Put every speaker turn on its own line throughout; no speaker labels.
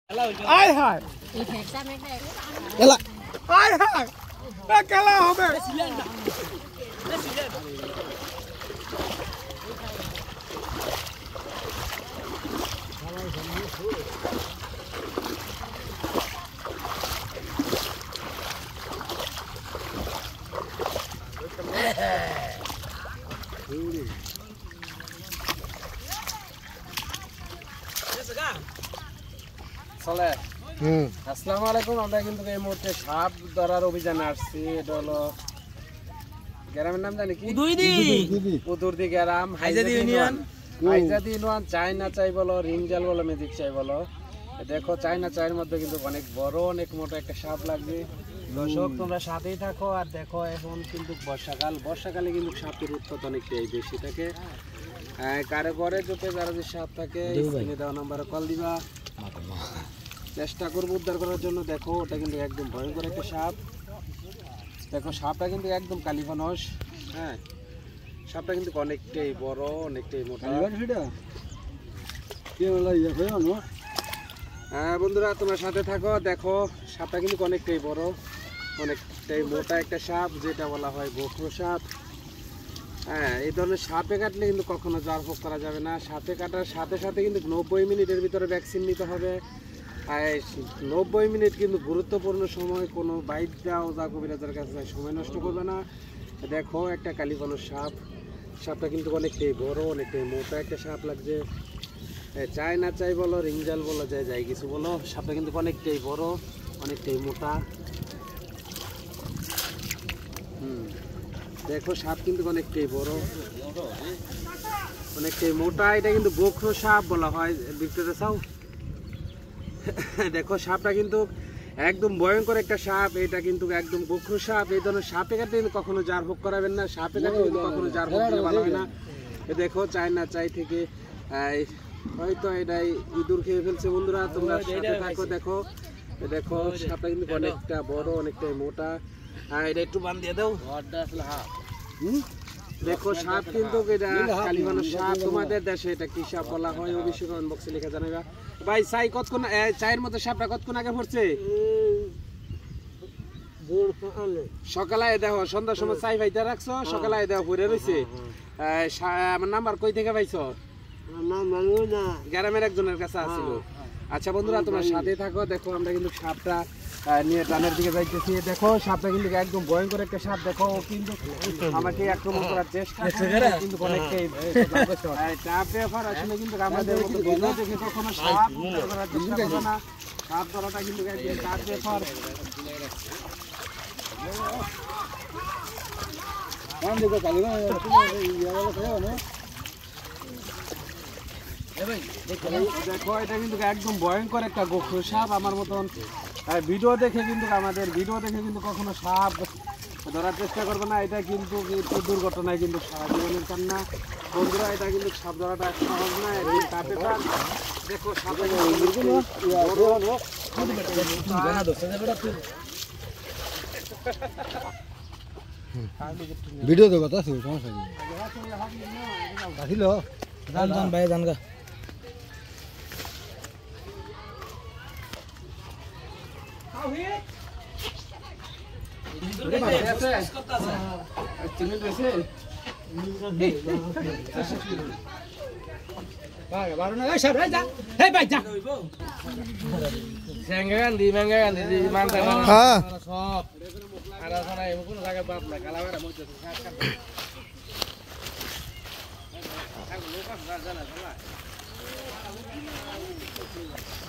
আয় হায় এলা আয় হায় খেলা হবে আসসালামু আলাইকুম। আমরা কিন্তু এই মুহূর্তে সাপ ধরার অভিযানে আসছি। এটা হলো গ্রামের নাম জানি কি উদুরদি গ্রাম, হাইজাদি ইউনিয়ন, চায়না চাই বলো, রিঞ্জাল বলো, ম্যাজিক চাই বলো। দেখো চায়না চায়ের মধ্যে কিন্তু অনেক বড় অনেক মোটা একটা সাপ লাগবে। দর্শক তোমরা সাথেই থাকো আর দেখো। এখন কিন্তু বর্ষাকালে কিন্তু সাপের উৎপাদ অনেকটাই বেশি থাকে। কারে ঘরে চোখে যারা যে সাপ থাকে দেওয়া নাম্বারে কল দিবা, চেষ্টা করবো উদ্ধার করার জন্য। দেখো ওটা কিন্তু একদম ভয়ঙ্কর একটা সাপ। দেখো সাপটা কিন্তু একদম কালিফানস। হ্যাঁ, সাপটা কিন্তু অনেকটাই বড় অনেকটাই মোটা। হ্যাঁ বন্ধুরা তোমরা সাথে থাকো। দেখো সাপটা কিন্তু অনেকটাই বড় অনেকটাই মোটা একটা সাপ, যেটা বলা হয় গোখরো সাপ। হ্যাঁ, এই ধরনের সাপে কাটলে কিন্তু কখনো জ্বর ফোক করা যাবে না। সাপে কাটার সাথে সাথে কিন্তু 90 মিনিটের ভিতরে ভ্যাকসিন নিতে হবে। 90 মিনিট কিন্তু গুরুত্বপূর্ণ সময়। কোনো বাইট দাও যা কবিরাজের কাছে সময় নষ্ট করবে না। দেখো একটা কালিফানস সাপ। সাপটা কিন্তু অনেকটাই বড় অনেকটাই মোটা একটা সাপ লাগছে। চায়না চাই বলো, রিঞ্জাল বলো, যাই কিছু বলো, সাপটা কিন্তু অনেকটাই বড় অনেকটাই মোটা। দেখো সাপ কিন্তু অনেকটাই বড় অনেকটাই মোটা। এটা কিন্তু গোখরো সাপ বলা হয়। দেখতে চাও? দেখো সাপটা কিন্তু একদম ভয়ঙ্কর একটা সাপ। এটা কিন্তু একদম গোখরো সাপ। এই ধরনের সাপে কাটলে কিন্তু কখনো জার ভোগ করাবেন না। সাপে কাটলে কিন্তু কখনো জার ভোগ দিলে ভালো হয় না। দেখো চায়না চাই থেকে হয়তো এটাই ইঁদুর খেয়ে ফেলছে। বন্ধুরা তোমরা সাথে থাকো। দেখো দেখো সাপটা কিন্তু অনেকটা বড় অনেকটাই মোটা। হ্যাঁ, এটা একটু বান দিয়ে দাও। দেখো সাপ কিন্তু এটা কালিফানস সাপ। তোমাদের দেশে এটা কি সাপ বলা হয় অবশ্যই কমেন্ট বক্সে লিখে জানাবা। ভাই চাই কতক্ষণ চায়ের মধ্যে সাপটা কতক্ষণ আগে পড়ছে? সকালে দেখো সন্ধ্যার সময় চাই ভাইটা রাখছো, সকালে দেখো পড়ে রয়েছে। আমার নাম্বার কই থেকে পাইছো? গ্রামের একজনের কাছে আসছিল। আচ্ছা বন্ধুরা তোমরা সাথে থাকো। দেখো আমরা কিন্তু সাপটা নিয়ে টানের দিকে যাইতেছি। দেখো সাপটা কিন্তু একদম ভয়ঙ্কর একটা সাপ। দেখো কিন্তু আমাকে আক্রমণ করার চেষ্টা কিন্তু অনেকটাই আসলে কিন্তু আমাদের মতো ভিডিও দেখে কখনো সাপ ধরার চেষ্টা করবে না। সাপ ধরাটা কিন্তু টাফ ব্যাপার। দেখো এটা কিন্তু একদম ভয়ঙ্কর একটা গোখরো সাপ। আমার মতন ভিডিও দেখে কিন্তু কখনো সাপ ধরার চেষ্টা করবে না। এটা কিন্তু দুর্ঘটনায় কিন্তু সারা জীবনের কান্না। বন্ধুরা এটা কিন্তু সাপ ধরাটা সহজ না। দেখো
ভিডিও তো কথা আছে সমস্যা নেই। রাখিল জান ভাই জানগা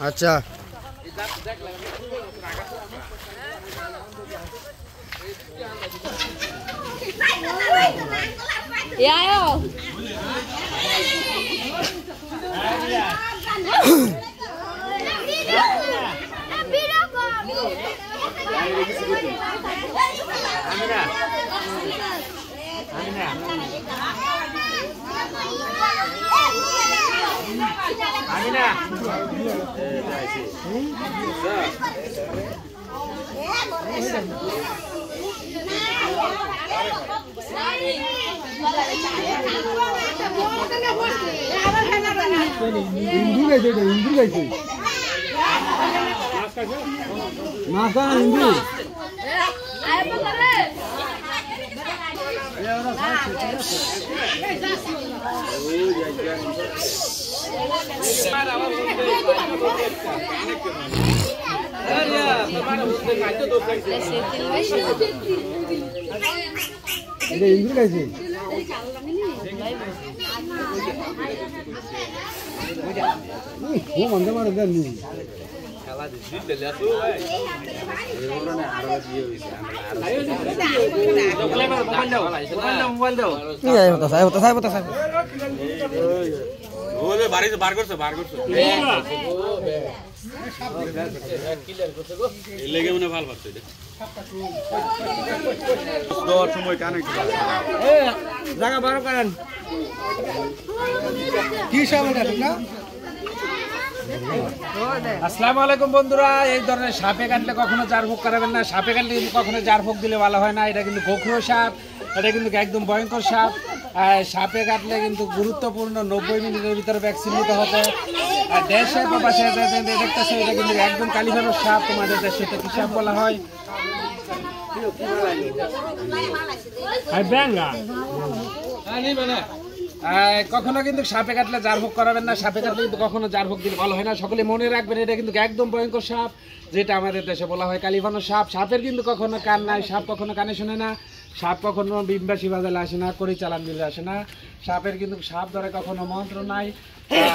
আচ্ছা ইন্দু গাইছে মাথা হিন্দি হিন্দি খাইছি ও মন্দে মারে দেননি খেলা দিতে লেতো ভাই এগুলোনে আরো দিয়ে হইছে মোবাইল দাও কি যাই হতো সাহেব ওরে বাড়ি বার করছে এই লেগে মনে ভালো পাচ্ছে এটা দর সময় কানে এ জায়গা বার করেন কি সামনে না
আসসালামু আলাইকুম বন্ধুরা। এই ধরনের সাপে কাটলে কখনো জারফুক করাবেন না। সাপে কাটলে কিন্তু কখনো জারফুক দিলে ভালো হয় না। এটা কিন্তু গোখরো সাপ, এটা কিন্তু একদম ভয়ঙ্কর সাপ। সাপে কাটলে কিন্তু গুরুত্বপূর্ণ 90 মিনিটের ভিতরে ভ্যাকসিন নিতে হবে। আর দেশে প্রবাসে দেখতেছে এটা কিন্তু একদম কালীভাবের সাপ। তোমাদের দেশে এটা কি সাপ বলা হয়? কখনো কিন্তু সাপে কাটলে জারফুক করাবেন না। সাপে কাটলে কিন্তু কখনো জারফুক দিলে ভালো হয় না। সকলে মনে রাখবেন এটা কিন্তু একদম ভয়ঙ্কর সাপ, যেটা আমাদের দেশে বলা হয় কালীভানো সাপ। সাপের কিন্তু কখনো কান নাই, সাপ কখনো কানে শোনে না, সাপ কখনো বিমবাসী বাজালে আসে না, করি চালান দিলে আসে না। সাপের কিন্তু সাপ ধরে কখনো মন্ত্র নাই।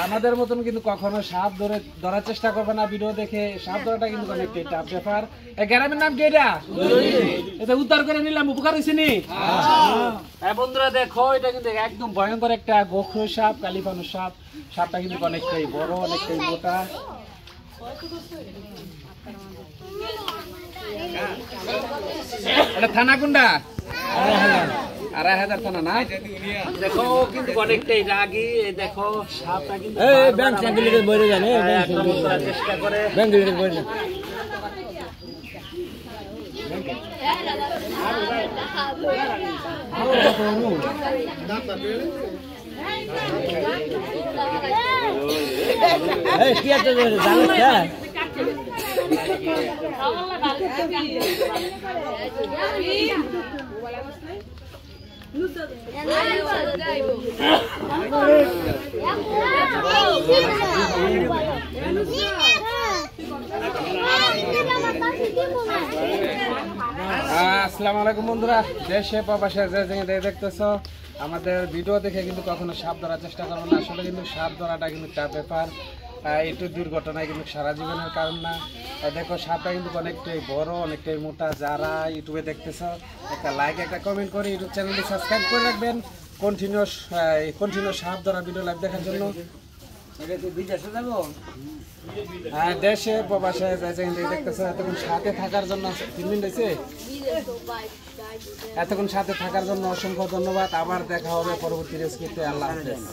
আমাদের মতন কিন্তু কখনো সাপ ধরার চেষ্টা করবে না। ভিডিও দেখে সাপ ধরাটা কিন্তু অনেক টাফ ব্যাপার। এই গ্রামের নাম কি এটা? এটা উদ্ধার করে নিলাম, উপকার হয়েছে নি? হ্যাঁ বন্ধুরা দেখো, এটা কিন্তু একদম ভয়ঙ্কর একটা গোখরো সাপ, কালীভানো সাপ। সাপটা কিন্তু অনেকটাই বড়, অনেকটাই মোটা। এটা থানা কোনটা? 2,500 থানা না? দেখো কিন্তু অনেকটাই রাগী। দেখো সাপটা কিন্তু চেষ্টা করে। আসসালামু আলাইকুম বন্ধুরা। দেশে প্রবাসে দেখতেছ আমাদের ভিডিও দেখে কিন্তু কখনো সাপ ধরার চেষ্টা করবো না। আসলে কিন্তু সাপ ধরাটা কিন্তু একটা ব্যাপার, একটু দুর্ঘটনায় কিন্তু সারা জীবনের কারণ না। দেখো সাপটা কিন্তু অনেকটাই বড়, অনেকটাই মোটা। যারা ইউটিউবে দেখতেছ একটা লাইক, একটা কমেন্ট করে ইউটিউব চ্যানেলটি সাবস্ক্রাইব করে রাখবেন কন্টিনিউ সাপ ধরা ভিডিও লাইভ দেখার জন্য। দেশে প্রবাসে দেখতেছ এতক্ষণ সাথে থাকার জন্য 3 মিনিট হয়েছে। এতক্ষণ সাথে থাকার জন্য অসংখ্য ধন্যবাদ। আবার দেখা হবে পরবর্তী রেসিপিতে। আল্লাহ হাফেজ।